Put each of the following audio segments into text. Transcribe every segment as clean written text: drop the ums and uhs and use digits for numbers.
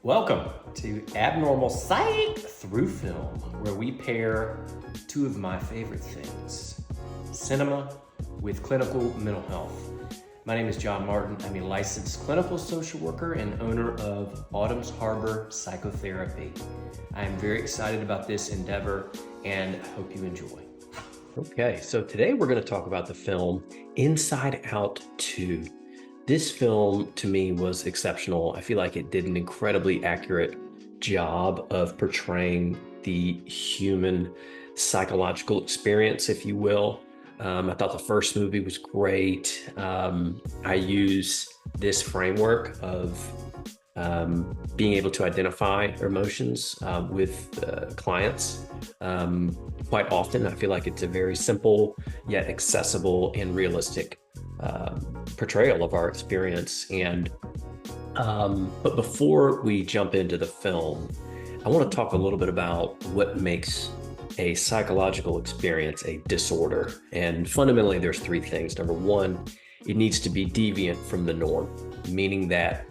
Welcome to Abnormal Psych Through Film, where we pair two of my favorite things, cinema with clinical mental health. My name is John Martin. I'm a licensed clinical social worker and owner of Autumn's Harbor Psychotherapy. I am very excited about this endeavor and hope you enjoy. Okay, so today we're going to talk about the film Inside Out 2. This film, to me, was exceptional. I feel like it did an incredibly accurate job of portraying the human psychological experience, if you will. I thought the first movie was great. I use this framework of being able to identify emotions with clients. Quite often, I feel like it's a very simple yet accessible and realistic portrayal of our experience. But before we jump into the film, I want to talk a little bit about what makes a psychological experience a disorder. And fundamentally, there's three things. Number one, it needs to be deviant from the norm, meaning that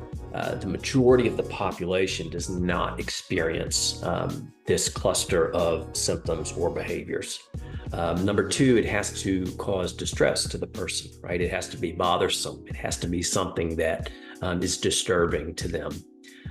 the majority of the population does not experience this cluster of symptoms or behaviors. Number two, it has to cause distress to the person, right? It has to be bothersome. It has to be something that is disturbing to them.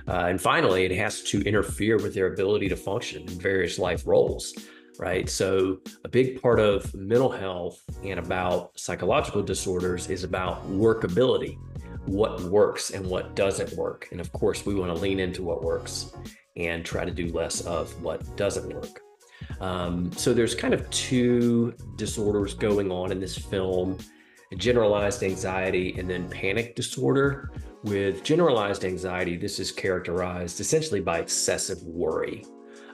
And finally, it has to interfere with their ability to function in various life roles, right? So a big part of mental health and about psychological disorders is about workability, what works and what doesn't work. And of course, we want to lean into what works and try to do less of what doesn't work. So there's kind of two disorders going on in this film, generalized anxiety and then panic disorder. With generalized anxiety, this is characterized essentially by excessive worry.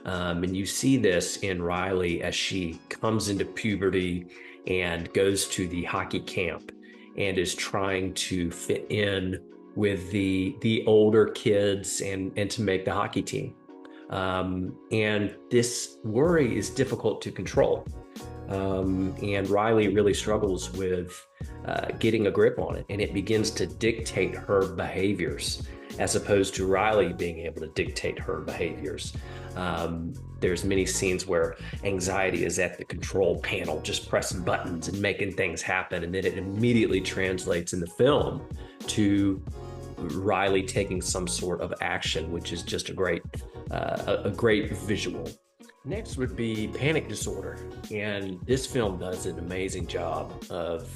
And you see this in Riley as she comes into puberty and goes to the hockey camp and is trying to fit in with the older kids and to make the hockey team. And this worry is difficult to control. And Riley really struggles with getting a grip on it, and it begins to dictate her behaviors as opposed to Riley being able to dictate her behaviors. There's many scenes where anxiety is at the control panel, just pressing buttons and making things happen. And then it immediately translates in the film to Riley taking some sort of action, which is just a great visual. Next would be panic disorder. And this film does an amazing job of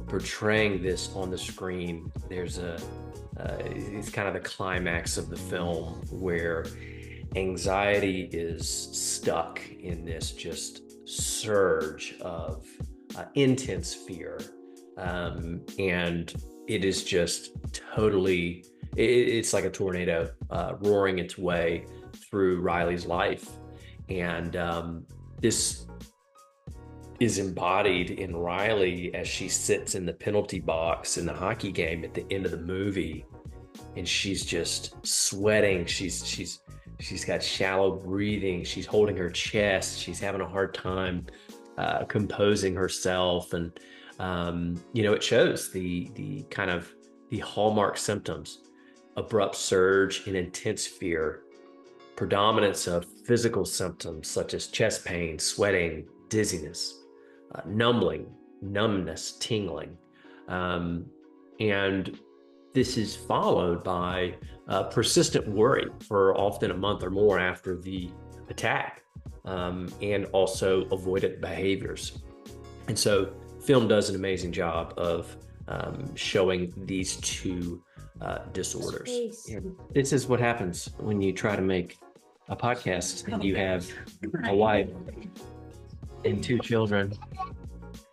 portraying this on the screen. It's kind of the climax of the film where anxiety is stuck in this just surge of intense fear. And it is just totally, it's like a tornado roaring its way through Riley's life. And this is embodied in Riley as she sits in the penalty box in the hockey game at the end of the movie, and she's just sweating. She's got shallow breathing. She's holding her chest. She's having a hard time composing herself, and it shows the kind of the hallmark symptoms: abrupt surge in intense fear, predominance of physical symptoms such as chest pain, sweating, dizziness, numbness, tingling. And this is followed by persistent worry for often a month or more after the attack, and also avoidant behaviors. And so film does an amazing job of showing these two disorders. And this is what happens when you try to make a podcast and you have a wife and two children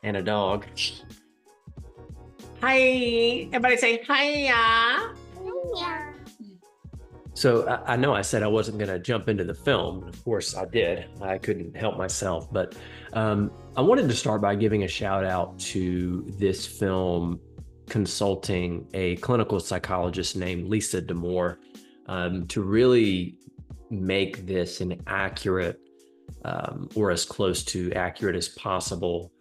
and a dog. Hi, everybody say hiya. Yeah. So I know I said I wasn't going to jump into the film. Of course I did. I couldn't help myself. But I wanted to start by giving a shout out to this film consulting a clinical psychologist named Lisa D'Amour to really make this an accurate or as close to accurate as possible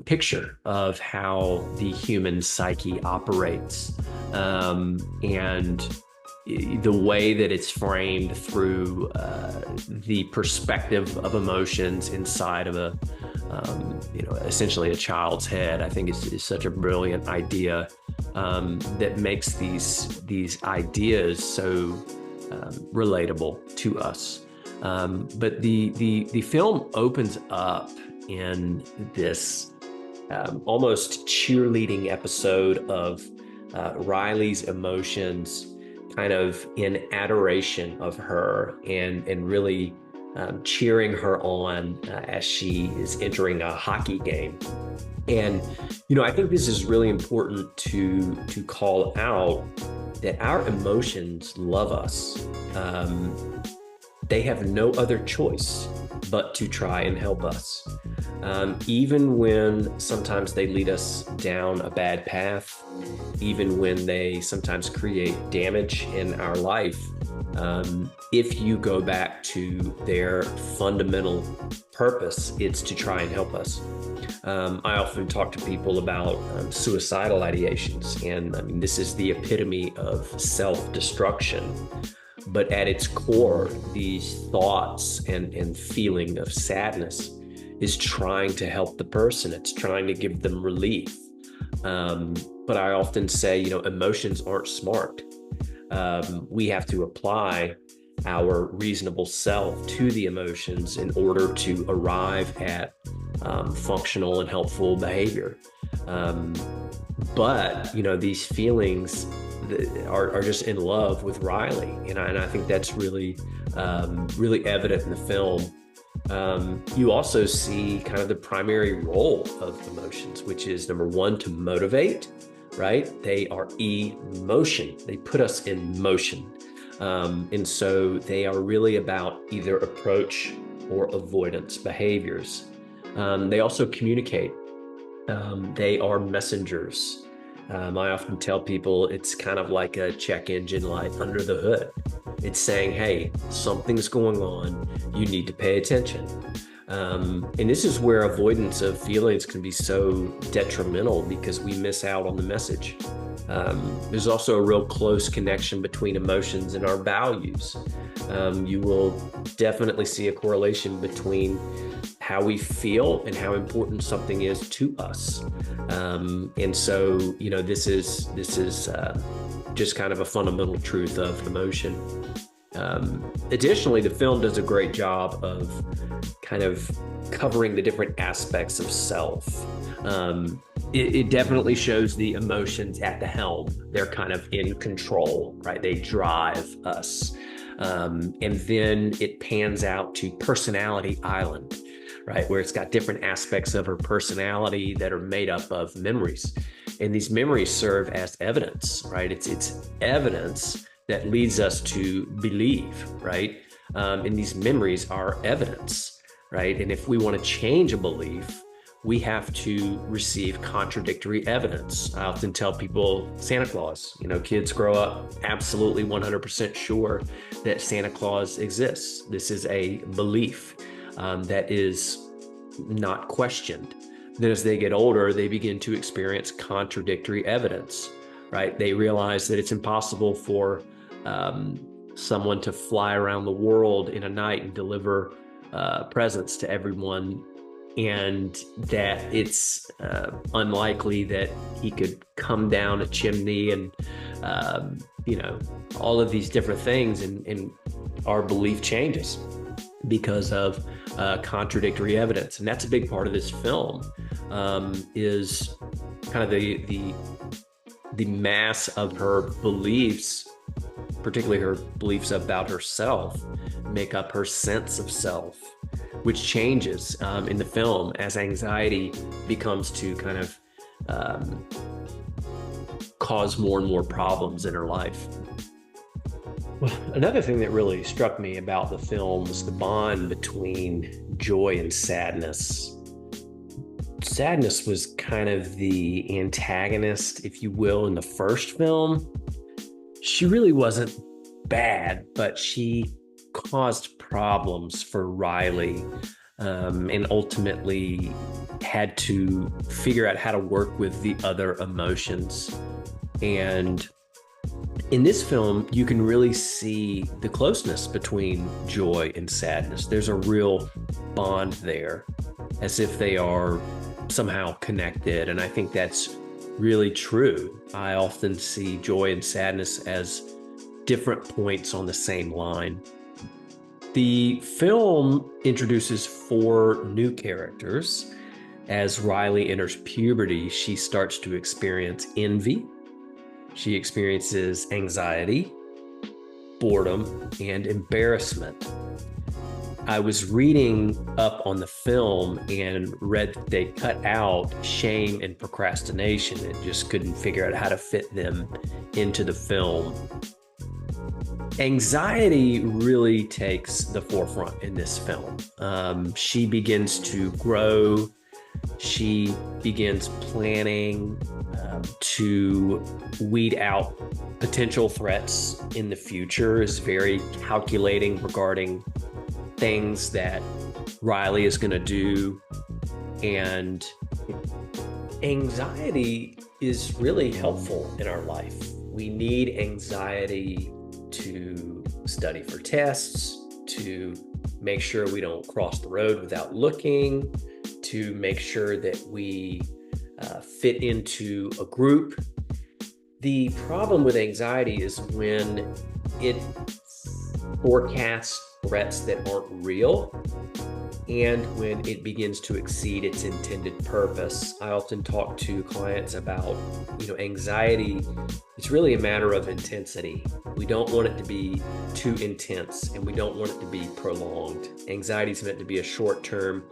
picture of how the human psyche operates. And the way that it's framed through the perspective of emotions inside of essentially a child's head, I think is such a brilliant idea that makes these ideas so relatable to us. But the film opens up in this almost cheerleading episode of Riley's emotions, kind of in adoration of her and really cheering her on as she is entering a hockey game. And, I think this is really important to call out that our emotions love us. They have no other choice but to try and help us. Even when sometimes they lead us down a bad path, even when they sometimes create damage in our life, if you go back to their fundamental purpose, it's to try and help us. I often talk to people about suicidal ideations, and I mean, this is the epitome of self-destruction. But at its core, these thoughts and feeling of sadness is trying to help the person. It's trying to give them relief. But I often say, emotions aren't smart. We have to apply our reasonable self to the emotions in order to arrive at functional and helpful behavior. But these feelings are just in love with Riley, and I think that's really evident in the film. You also see kind of the primary role of emotions, which is number one, to motivate, right? They are emotion. They put us in motion. And so they are really about either approach or avoidance behaviors. They also communicate. They are messengers. I often tell people it's kind of like a check engine light under the hood. It's saying, hey, something's going on. You need to pay attention. And this is where avoidance of feelings can be so detrimental because we miss out on the message. There's also a real close connection between emotions and our values. You will definitely see a correlation between how we feel and how important something is to us. And so, this is just kind of a fundamental truth of emotion. Additionally, the film does a great job of kind of covering the different aspects of self. It definitely shows the emotions at the helm. They're kind of in control, right? They drive us. And then it pans out to Personality Island, right? Where it's got different aspects of her personality that are made up of memories. And these memories serve as evidence, right? It's evidence that leads us to believe, right? And these memories are evidence, right? And if we want to change a belief, we have to receive contradictory evidence. I often tell people Santa Claus, kids grow up absolutely 100% sure that Santa Claus exists. This is a belief that is not questioned. Then as they get older, they begin to experience contradictory evidence, right? They realize that it's impossible for someone to fly around the world in a night and deliver presents to everyone, and that it's unlikely that he could come down a chimney and, all of these different things, and our belief changes because of contradictory evidence. And that's a big part of this film, is kind of the mass of her beliefs, particularly her beliefs about herself, make up her sense of self, which changes in the film as anxiety becomes to kind of cause more and more problems in her life. Well, another thing that really struck me about the film was the bond between joy and sadness. Sadness was kind of the antagonist, if you will, in the first film. She really wasn't bad, but she caused problems for Riley, and ultimately had to figure out how to work with the other emotions. And In this film, you can really see the closeness between joy and sadness. There's a real bond there, as if they are somehow connected. And I think that's really true. I often see joy and sadness as different points on the same line. The film introduces four new characters. As Riley enters puberty, she starts to experience envy. She experiences anxiety, boredom, and embarrassment. I was reading up on the film and read that they cut out shame and procrastination and just couldn't figure out how to fit them into the film. Anxiety really takes the forefront in this film. She begins to grow. She begins planning to weed out potential threats in the future, is very calculating regarding things that Riley is going to do. And anxiety is really helpful in our life. We need anxiety to study for tests, to make sure we don't cross the road without looking, to make sure that we fit into a group. The problem with anxiety is when it forecasts threats that aren't real, and when it begins to exceed its intended purpose. I often talk to clients about, anxiety. It's really a matter of intensity. We don't want it to be too intense, and we don't want it to be prolonged. Anxiety is meant to be a short-term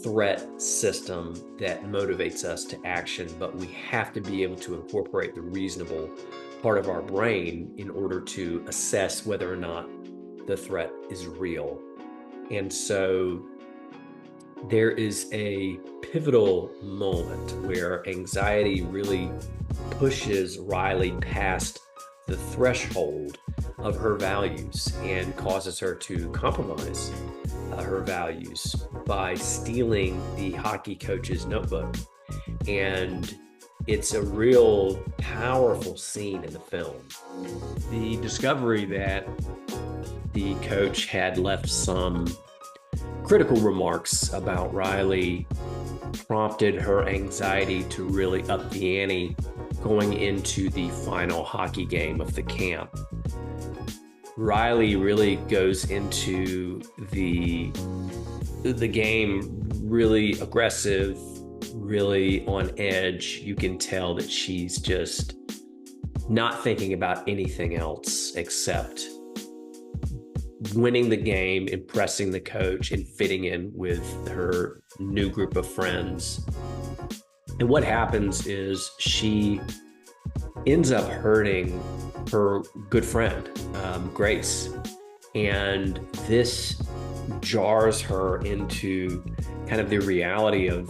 threat system that motivates us to action, but we have to be able to incorporate the reasonable part of our brain in order to assess whether or not the threat is real. And so there is a pivotal moment where anxiety really pushes Riley past the threshold of her values and causes her to compromise her values by stealing the hockey coach's notebook. And it's a real powerful scene in the film. The discovery that the coach had left some critical remarks about Riley prompted her anxiety to really up the ante going into the final hockey game of the camp. Riley really goes into the game really aggressive, really on edge. You can tell that she's just not thinking about anything else except winning the game, impressing the coach, and fitting in with her new group of friends. And what happens is she ends up hurting her good friend, Grace. And this jars her into kind of the reality of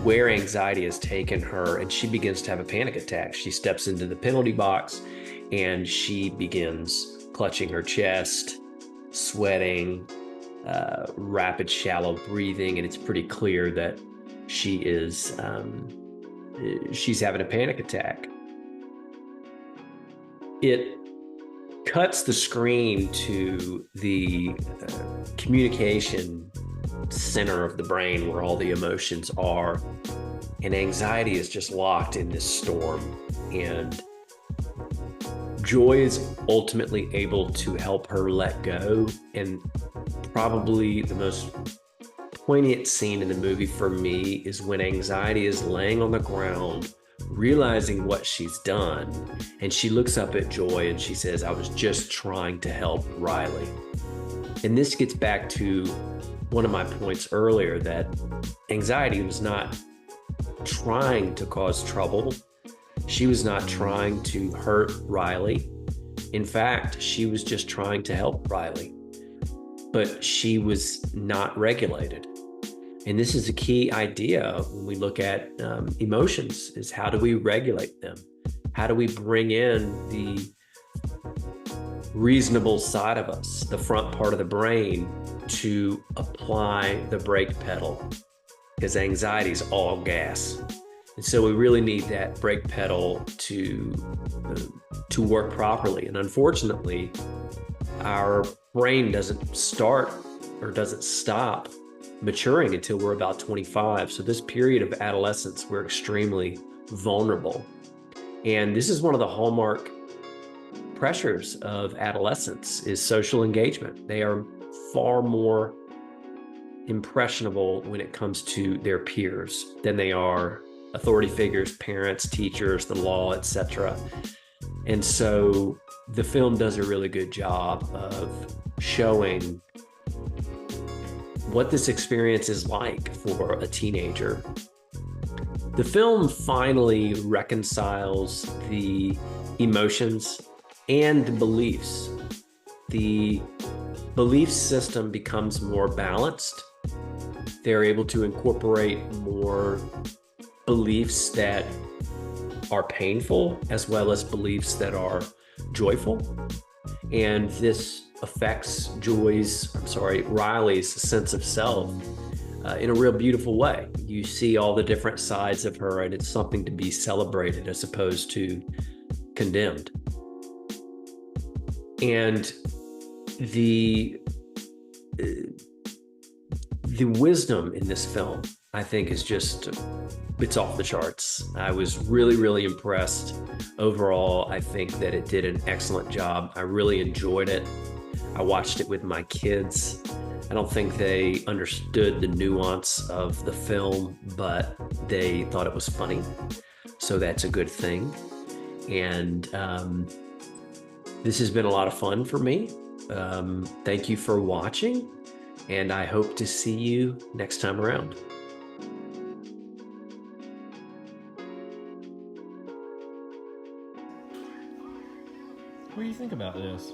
where anxiety has taken her, and she begins to have a panic attack. She steps into the penalty box and she begins clutching her chest, sweating, rapid shallow breathing, and it's pretty clear that she's having a panic attack. It cuts the screen to the communication center of the brain where all the emotions are, and anxiety is just locked in this storm. And Joy is ultimately able to help her let go. And probably the most poignant scene in the movie for me is when anxiety is laying on the ground, realizing what she's done, and she looks up at Joy and she says, "I was just trying to help Riley." And this gets back to one of my points earlier, that anxiety was not trying to cause trouble. She was not trying to hurt Riley. In fact, she was just trying to help Riley, but she was not regulated. And this is a key idea when we look at emotions, is how do we regulate them? How do we bring in the reasonable side of us, the front part of the brain, to apply the brake pedal? Because anxiety is all gas. And so we really need that brake pedal to work properly. And unfortunately, our brain doesn't start or doesn't stop maturing until we're about 25. So this period of adolescence, we're extremely vulnerable. And this is one of the hallmark pressures of adolescence is social engagement. They are far more impressionable when it comes to their peers than they are authority figures, parents, teachers, the law, etc. And so the film does a really good job of showing what this experience is like for a teenager. The film finally reconciles the emotions and the beliefs. The belief system becomes more balanced. They're able to incorporate more beliefs that are painful as well as beliefs that are joyful. And this affects Riley's sense of self in a real beautiful way. You see all the different sides of her, and it's something to be celebrated as opposed to condemned. And the wisdom in this film, I think, is just, it's off the charts. I was really, really impressed. Overall, I think that it did an excellent job. I really enjoyed it. I watched it with my kids. I don't think they understood the nuance of the film, but they thought it was funny. So that's a good thing. And this has been a lot of fun for me. Thank you for watching, and I hope to see you next time around. What do you think about this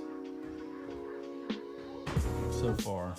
so far?